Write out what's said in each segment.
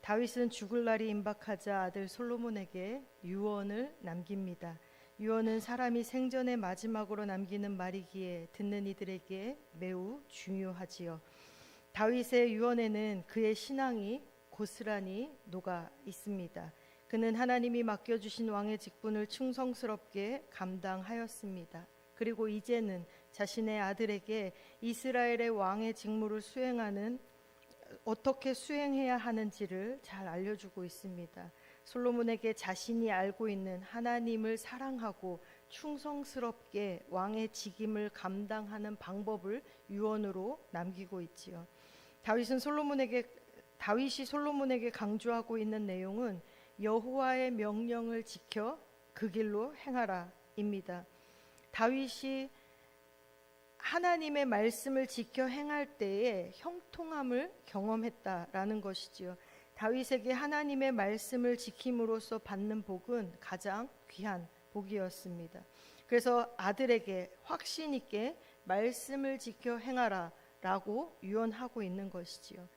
다윗은 죽을 날이 임박하자 아들 솔로몬에게 유언을 남깁니다. 유언은 사람이 생전에 마지막으로 남기는 말이기에 듣는 이들에게 매우 중요하지요. 다윗의 유언에는 그의 신앙이 고스란히 녹아 있습니다. 그는 하나님이 맡겨주신 왕의 직분을 충성스럽게 감당하였습니다. 그리고 이제는 자신의 아들에게 이스라엘의 왕의 직무를 어떻게 수행해야 하는지를 잘 알려주고 있습니다. 솔로몬에게 자신이 알고 있는 하나님을 사랑하고 충성스럽게 왕의 직임을 감당하는 방법을 유언으로 남기고 있지요. 다윗이 솔로몬에게 강조하고 있는 내용은 여호와의 명령을 지켜 그 길로 행하라입니다. 다윗이 하나님의 말씀을 지켜 행할 때에 형통함을 경험했다라는 것이지요. 다윗에게 하나님의 말씀을 지킴으로써 받는 복은 가장 귀한 복이었습니다. 그래서 아들에게 확신 있게 말씀을 지켜 행하라 라고 유언하고 있는 것이지요.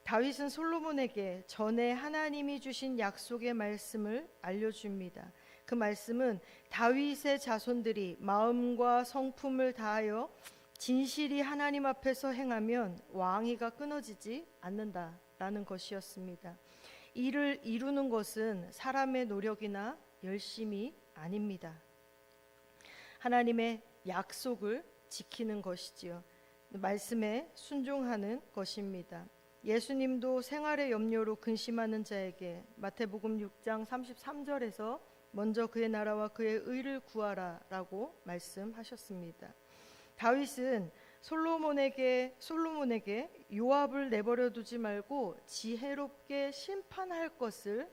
다윗은 솔로몬에게 전에 하나님이 주신 약속의 말씀을 알려줍니다. 그 말씀은 다윗의 자손들이 마음과 성품을 다하여 진실이 하나님 앞에서 행하면 왕위가 끊어지지 않는다라는 것이었습니다. 이를 이루는 것은 사람의 노력이나 열심이 아닙니다. 하나님의 약속을 지키는 것이지요. 말씀에 순종하는 것입니다. 예수님도 생활의 염려로 근심하는 자에게 마태복음 6장 33절에서 먼저 그의 나라와 그의 의를 구하라 라고 말씀하셨습니다. 다윗은 솔로몬에게 요압을 내버려 두지 말고 지혜롭게 심판할 것을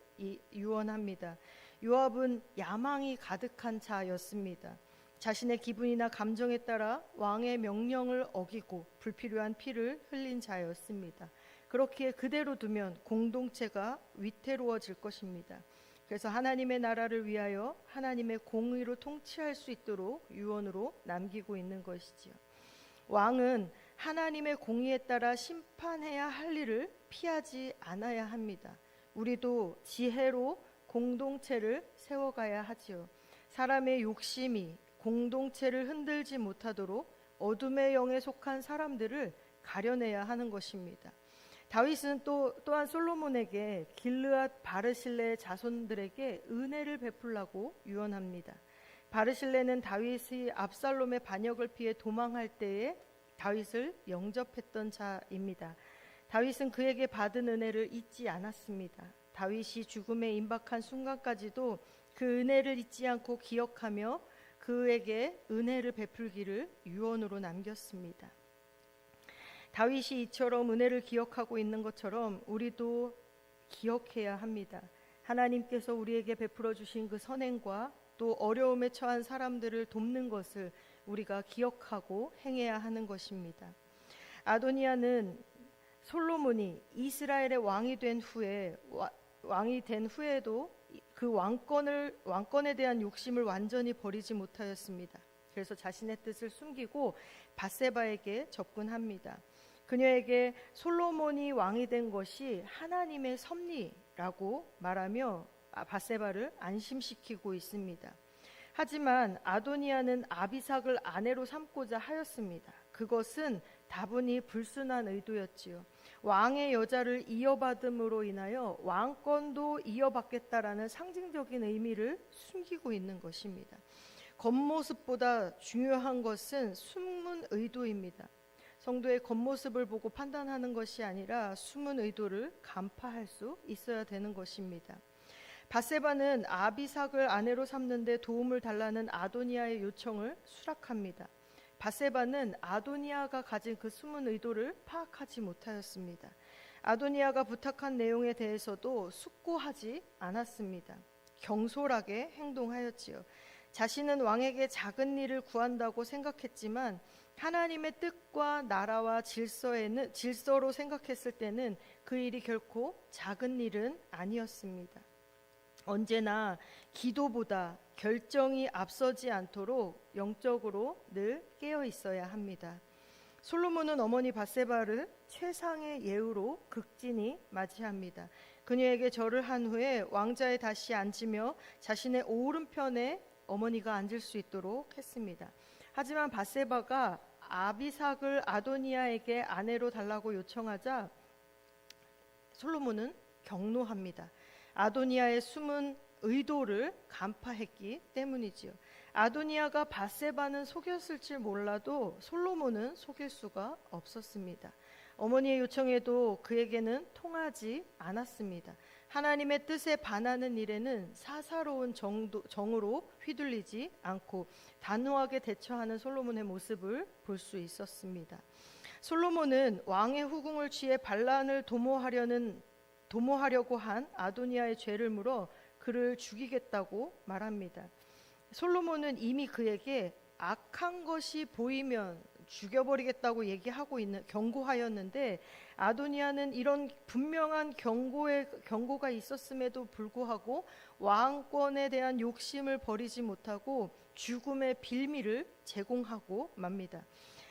유언합니다. 요압은 야망이 가득한 자였습니다. 자신의 기분이나 감정에 따라 왕의 명령을 어기고 불필요한 피를 흘린 자였습니다. 그렇기에 그대로 두면 공동체가 위태로워질 것입니다. 그래서 하나님의 나라를 위하여 하나님의 공의로 통치할 수 있도록 유언으로 남기고 있는 것이지요. 왕은 하나님의 공의에 따라 심판해야 할 일을 피하지 않아야 합니다. 우리도 지혜로 공동체를 세워가야 하지요. 사람의 욕심이 공동체를 흔들지 못하도록 어둠의 영에 속한 사람들을 가려내야 하는 것입니다. 다윗은 또한 솔로몬에게 길르앗 바르실레의 자손들에게 은혜를 베풀라고 유언합니다. 바르실레는 다윗이 압살롬의 반역을 피해 도망할 때에 다윗을 영접했던 자입니다. 다윗은 그에게 받은 은혜를 잊지 않았습니다. 다윗이 죽음에 임박한 순간까지도 그 은혜를 잊지 않고 기억하며 그에게 은혜를 베풀기를 유언으로 남겼습니다. 다윗이 이처럼 은혜를 기억하고 있는 것처럼 우리도 기억해야 합니다. 하나님께서 우리에게 베풀어 주신 그 선행과 또 어려움에 처한 사람들을 돕는 것을 우리가 기억하고 행해야 하는 것입니다. 아도니아는 솔로몬이 이스라엘의 왕이 된 후에도 그 왕권에 대한 욕심을 완전히 버리지 못하였습니다. 그래서 자신의 뜻을 숨기고 밧세바에게 접근합니다. 그녀에게 솔로몬이 왕이 된 것이 하나님의 섭리라고 말하며 밧세바를 안심시키고 있습니다. 하지만 아도니아는 아비삭을 아내로 삼고자 하였습니다. 그것은 다분히 불순한 의도였지요. 왕의 여자를 이어받음으로 인하여 왕권도 이어받겠다라는 상징적인 의미를 숨기고 있는 것입니다. 겉모습보다 중요한 것은 숨은 의도입니다. 성도의 겉모습을 보고 판단하는 것이 아니라 숨은 의도를 간파할 수 있어야 되는 것입니다. 밧세바는 아비삭을 아내로 삼는데 도움을 달라는 아도니아의 요청을 수락합니다. 밧세바는 아도니아가 가진 그 숨은 의도를 파악하지 못하였습니다. 아도니아가 부탁한 내용에 대해서도 숙고하지 않았습니다. 경솔하게 행동하였지요. 자신은 왕에게 작은 일을 구한다고 생각했지만 하나님의 뜻과 나라와 질서로 생각했을 때는 그 일이 결코 작은 일은 아니었습니다. 언제나 기도보다 결정이 앞서지 않도록 영적으로 늘 깨어 있어야 합니다. 솔로몬은 어머니 밧세바를 최상의 예우로 극진히 맞이합니다. 그녀에게 절을 한 후에 왕자에 다시 앉으며 자신의 오른편에 어머니가 앉을 수 있도록 했습니다. 하지만 밧세바가 아비삭을 아도니아에게 아내로 달라고 요청하자 솔로몬은 경노합니다. 아도니아의 숨은 의도를 간파했기 때문이지요. 아도니아가 밧세바는 속였을 줄 몰라도 솔로몬은 속일 수가 없었습니다. 어머니의 요청에도 그에게는 통하지 않았습니다. 하나님의 뜻에 반하는 일에는 사사로운 정으로 휘둘리지 않고 단호하게 대처하는 솔로몬의 모습을 볼 수 있었습니다. 솔로몬은 왕의 후궁을 취해 반란을 도모하려고 한 아도니아의 죄를 물어 그를 죽이겠다고 말합니다. 솔로몬은 이미 그에게 악한 것이 보이면 죽여버리겠다고 경고하였는데 아도니아는 이런 분명한 경고가 있었음에도 불구하고 왕권에 대한 욕심을 버리지 못하고 죽음의 빌미를 제공하고 맙니다.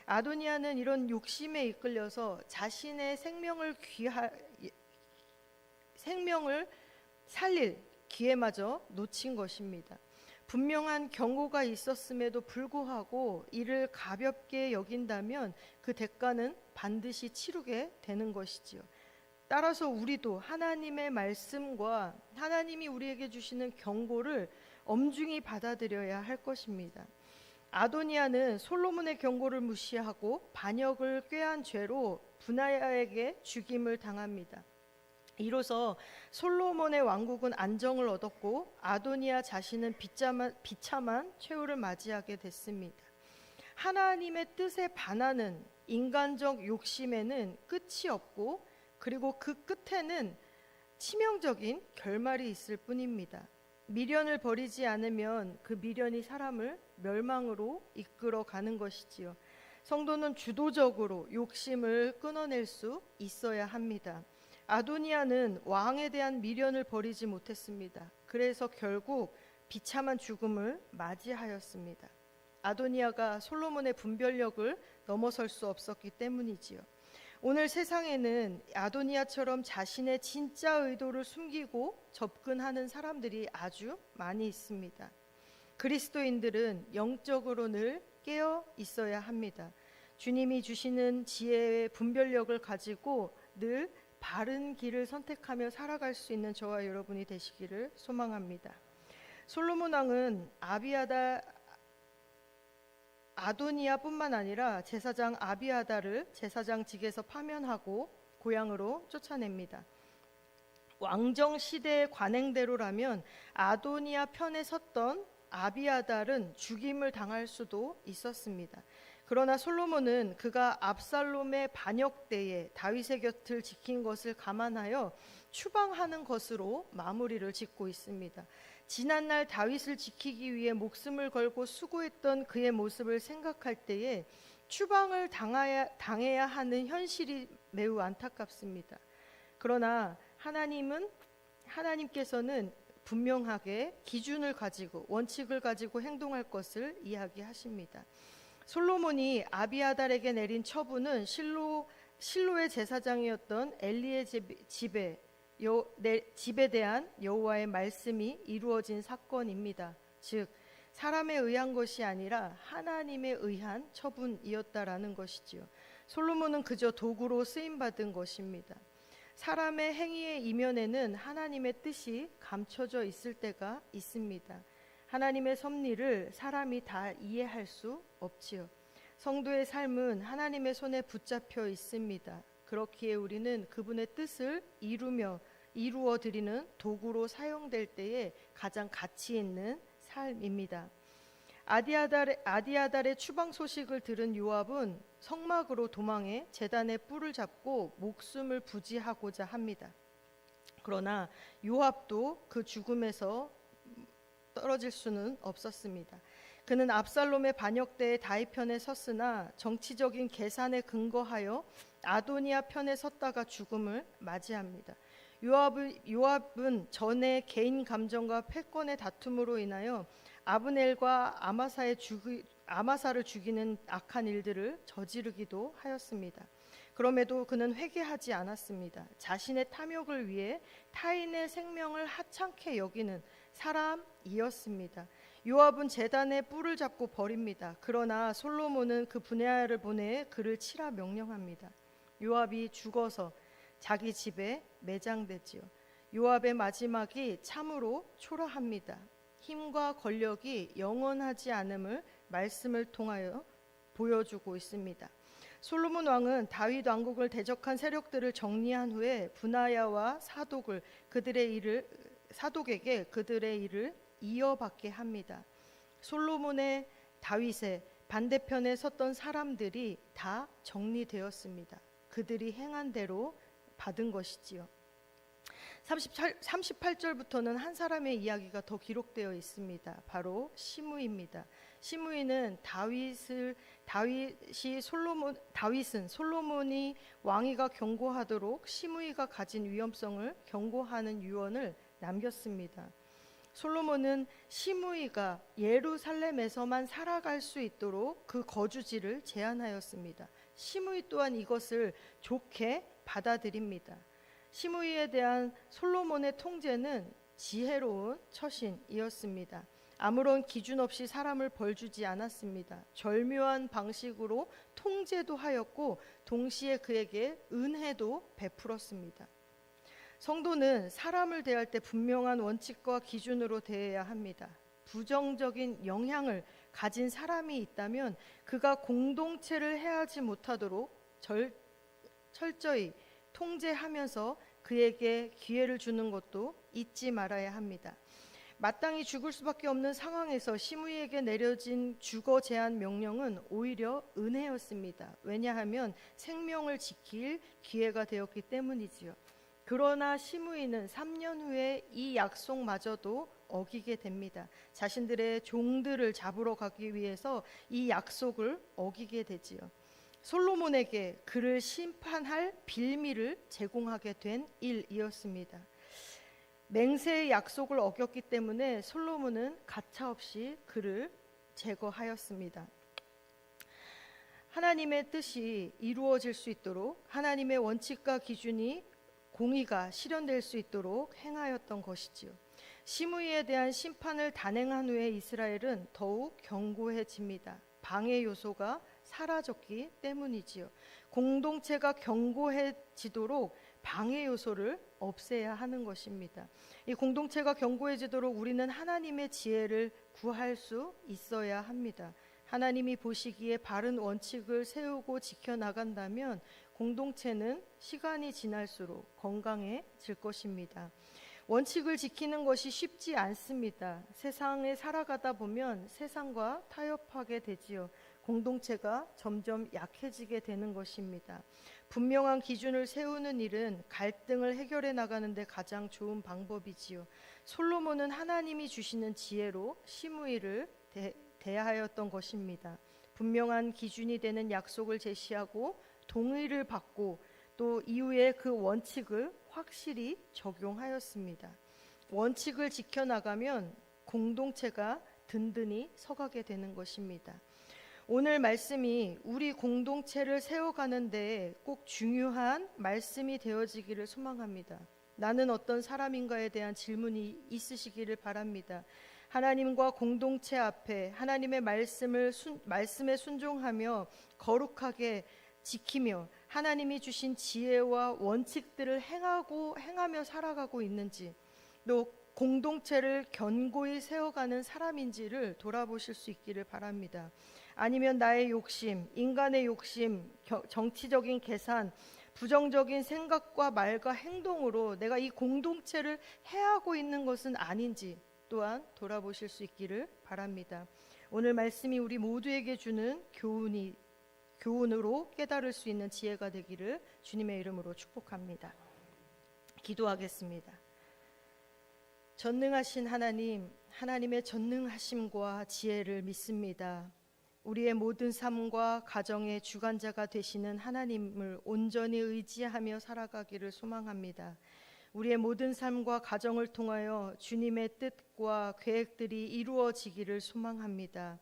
아도니아는 이런 욕심에 이끌려서 자신의 생명을 살릴 기회마저 놓친 것입니다. 분명한 경고가 있었음에도 불구하고 이를 가볍게 여긴다면 그 대가는 반드시 치르게 되는 것이지요. 따라서 우리도 하나님의 말씀과 하나님이 우리에게 주시는 경고를 엄중히 받아들여야 할 것입니다. 아도니아는 솔로몬의 경고를 무시하고 반역을 꾀한 죄로 분하야에게 죽임을 당합니다. 이로써 솔로몬의 왕국은 안정을 얻었고 아도니아 자신은 비참한 최후를 맞이하게 됐습니다. 하나님의 뜻에 반하는 인간적 욕심에는 끝이 없고 그리고 그 끝에는 치명적인 결말이 있을 뿐입니다. 미련을 버리지 않으면 그 미련이 사람을 멸망으로 이끌어 가는 것이지요. 성도는 주도적으로 욕심을 끊어낼 수 있어야 합니다. 아도니아는 왕에 대한 미련을 버리지 못했습니다. 그래서 결국 비참한 죽음을 맞이하였습니다. 아도니아가 솔로몬의 분별력을 넘어설 수 없었기 때문이지요. 오늘 세상에는 아도니아처럼 자신의 진짜 의도를 숨기고 접근하는 사람들이 아주 많이 있습니다. 그리스도인들은 영적으로 늘 깨어 있어야 합니다. 주님이 주시는 지혜의 분별력을 가지고 늘 바른 길을 선택하며 살아갈 수 있는 저와 여러분이 되시기를 소망합니다. 솔로몬 왕은 아도니아뿐만 아니라 제사장 아비아다를 제사장직에서 파면하고 고향으로 쫓아냅니다. 왕정 시대의 관행대로라면 아도니아 편에 섰던 아비아달은 죽임을 당할 수도 있었습니다. 그러나 솔로몬은 그가 압살롬의 반역 때에 다윗의 곁을 지킨 것을 감안하여 추방하는 것으로 마무리를 짓고 있습니다. 지난날 다윗을 지키기 위해 목숨을 걸고 수고했던 그의 모습을 생각할 때에 추방을 당해야 하는 현실이 매우 안타깝습니다. 그러나 하나님께서는 분명하게 기준을 가지고 원칙을 가지고 행동할 것을 이야기하십니다. 솔로몬이 아비아달에게 내린 처분은 실로의 제사장이었던 엘리의 집에 대한 여호와의 말씀이 이루어진 사건입니다. 즉 사람에 의한 것이 아니라 하나님에 의한 처분이었다라는 것이지요. 솔로몬은 그저 도구로 쓰임받은 것입니다. 사람의 행위의 이면에는 하나님의 뜻이 감춰져 있을 때가 있습니다. 하나님의 섭리를 사람이 다 이해할 수 없지요. 성도의 삶은 하나님의 손에 붙잡혀 있습니다. 그렇기에 우리는 그분의 뜻을 이루어 드리는 도구로 사용될 때에 가장 가치 있는 삶입니다. 아디아달의 추방 소식을 들은 요압은 성막으로 도망해 제단의 뿔을 잡고 목숨을 부지하고자 합니다. 그러나 요압도 그 죽음에서 떨어질 수는 없었습니다. 그는 압살롬의 반역 때에 다윗 편에 섰으나 정치적인 계산에 근거하여 아도니아 편에 섰다가 죽음을 맞이합니다. 요압은 전에 개인 감정과 패권의 다툼으로 인하여 아브넬과 아마사를 죽이는 악한 일들을 저지르기도 하였습니다. 그럼에도 그는 회개하지 않았습니다. 자신의 탐욕을 위해 타인의 생명을 하찮게 여기는 사람이었습니다. 요압은 제단의 뿔을 잡고 버립니다. 그러나 솔로몬은 그 분야를 보내 그를 치라 명령합니다. 요압이 죽어서 자기 집에 매장되지요. 요압의 마지막이 참으로 초라합니다. 힘과 권력이 영원하지 않음을 말씀을 통하여 보여주고 있습니다. 솔로몬 왕은 다윗 왕국을 대적한 세력들을 정리한 후에 분하야와 사독에게 그들의 일을 이어받게 합니다. 솔로몬의 다윗의 반대편에 섰던 사람들이 다 정리되었습니다. 그들이 행한 대로 받은 것이지요. 38절부터는 한 사람의 이야기가 더 기록되어 있습니다. 바로 시므이입니다. 시므이는 다윗은 솔로몬이 왕위가 경고하도록 시므이가 가진 위험성을 경고하는 유언을 남겼습니다. 솔로몬은 시므이가 예루살렘에서만 살아갈 수 있도록 그 거주지를 제안하였습니다. 시므이 또한 이것을 좋게 받아들입니다. 시므이에 대한 솔로몬의 통제는 지혜로운 처신이었습니다. 아무런 기준 없이 사람을 벌주지 않았습니다. 절묘한 방식으로 통제도 하였고 동시에 그에게 은혜도 베풀었습니다. 성도는 사람을 대할 때 분명한 원칙과 기준으로 대해야 합니다. 부정적인 영향을 가진 사람이 있다면 그가 공동체를 해하지 못하도록 철저히 통제하면서 그에게 기회를 주는 것도 잊지 말아야 합니다. 마땅히 죽을 수밖에 없는 상황에서 시므이에게 내려진 주거 제한 명령은 오히려 은혜였습니다. 왜냐하면 생명을 지킬 기회가 되었기 때문이지요. 그러나 시므이는 3년 후에 이 약속마저도 어기게 됩니다. 자신들의 종들을 잡으러 가기 위해서 이 약속을 어기게 되지요. 솔로몬에게 그를 심판할 빌미를 제공하게 된 일이었습니다. 맹세의 약속을 어겼기 때문에 솔로몬은 가차없이 그를 제거하였습니다. 하나님의 뜻이 이루어질 수 있도록 하나님의 원칙과 기준이 공의가 실현될 수 있도록 행하였던 것이지요. 시므이에 대한 심판을 단행한 후에 이스라엘은 더욱 견고해집니다. 방해 요소가 사라졌기 때문이지요. 공동체가 견고해지도록 방해 요소를 없애야 하는 것입니다. 이 공동체가 견고해지도록 우리는 하나님의 지혜를 구할 수 있어야 합니다. 하나님이 보시기에 바른 원칙을 세우고 지켜나간다면 공동체는 시간이 지날수록 건강해질 것입니다. 원칙을 지키는 것이 쉽지 않습니다. 세상에 살아가다 보면 세상과 타협하게 되지요. 공동체가 점점 약해지게 되는 것입니다. 분명한 기준을 세우는 일은 갈등을 해결해 나가는 데 가장 좋은 방법이지요. 솔로몬은 하나님이 주시는 지혜로 시므이를 대하였던 것입니다. 분명한 기준이 되는 약속을 제시하고 동의를 받고 또 이후에 그 원칙을 확실히 적용하였습니다. 원칙을 지켜나가면 공동체가 든든히 서가게 되는 것입니다. 오늘 말씀이 우리 공동체를 세워가는 데 꼭 중요한 말씀이 되어지기를 소망합니다. 나는 어떤 사람인가에 대한 질문이 있으시기를 바랍니다. 하나님과 공동체 앞에 하나님의 말씀에 순종하며 거룩하게 지키며 하나님이 주신 지혜와 원칙들을 행하며 살아가고 있는지, 또 공동체를 견고히 세워가는 사람인지를 돌아보실 수 있기를 바랍니다. 아니면 나의 욕심, 인간의 욕심, 정치적인 계산, 부정적인 생각과 말과 행동으로 내가 이 공동체를 해하고 있는 것은 아닌지 또한 돌아보실 수 있기를 바랍니다. 오늘 말씀이 우리 모두에게 주는 교훈으로 깨달을 수 있는 지혜가 되기를 주님의 이름으로 축복합니다. 기도하겠습니다. 전능하신 하나님, 하나님의 전능하심과 지혜를 믿습니다. 우리의 모든 삶과 가정의 주관자가 되시는 하나님을 온전히 의지하며 살아가기를 소망합니다. 우리의 모든 삶과 가정을 통하여 주님의 뜻과 계획들이 이루어지기를 소망합니다.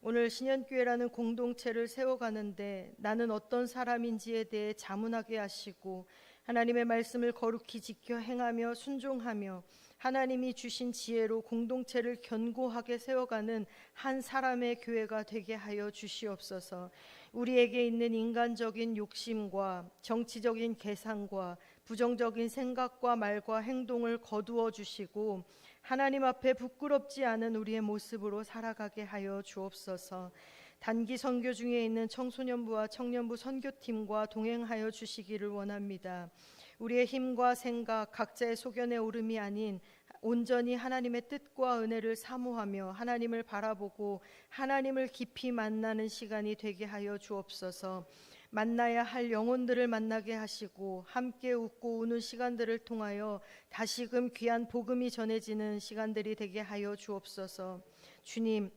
오늘 신현교회라는 공동체를 세워가는데 나는 어떤 사람인지에 대해 자문하게 하시고 하나님의 말씀을 거룩히 지켜 행하며 순종하며 하나님이 주신 지혜로 공동체를 견고하게 세워가는 한 사람의 교회가 되게 하여 주시옵소서. 우리에게 있는 인간적인 욕심과 정치적인 계산과 부정적인 생각과 말과 행동을 거두어 주시고 하나님 앞에 부끄럽지 않은 우리의 모습으로 살아가게 하여 주옵소서. 단기 선교 중에 있는 청소년부와 청년부 선교팀과 동행하여 주시기를 원합니다. 우리의 힘과 생각, 각자의 소견의 오름이 아닌 온전히 하나님의 뜻과 은혜를 사모하며 하나님을 바라보고 하나님을 깊이 만나는 시간이 되게 하여 주옵소서. 만나야 할 영혼들을 만나게 하시고 함께 웃고 우는 시간들을 통하여 다시금 귀한 복음이 전해지는 시간들이 되게 하여 주옵소서. 주님,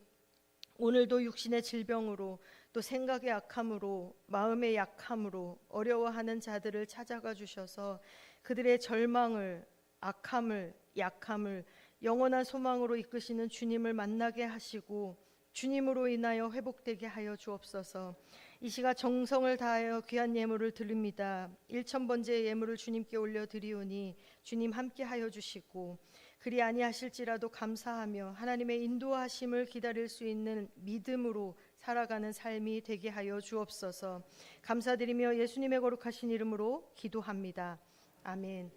오늘도 육신의 질병으로 또 생각의 약함으로 마음의 약함으로 어려워하는 자들을 찾아가 주셔서 그들의 절망을, 악함을, 약함을 영원한 소망으로 이끄시는 주님을 만나게 하시고 주님으로 인하여 회복되게 하여 주옵소서. 이 시간 정성을 다하여 귀한 예물을 드립니다. 1000번째 예물을 주님께 올려드리오니 주님 함께 하여 주시고 그리 아니하실지라도 감사하며 하나님의 인도하심을 기다릴 수 있는 믿음으로 살아가는 삶이 되게 하여 주옵소서. 감사드리며 예수님의 거룩하신 이름으로 기도합니다. 아멘.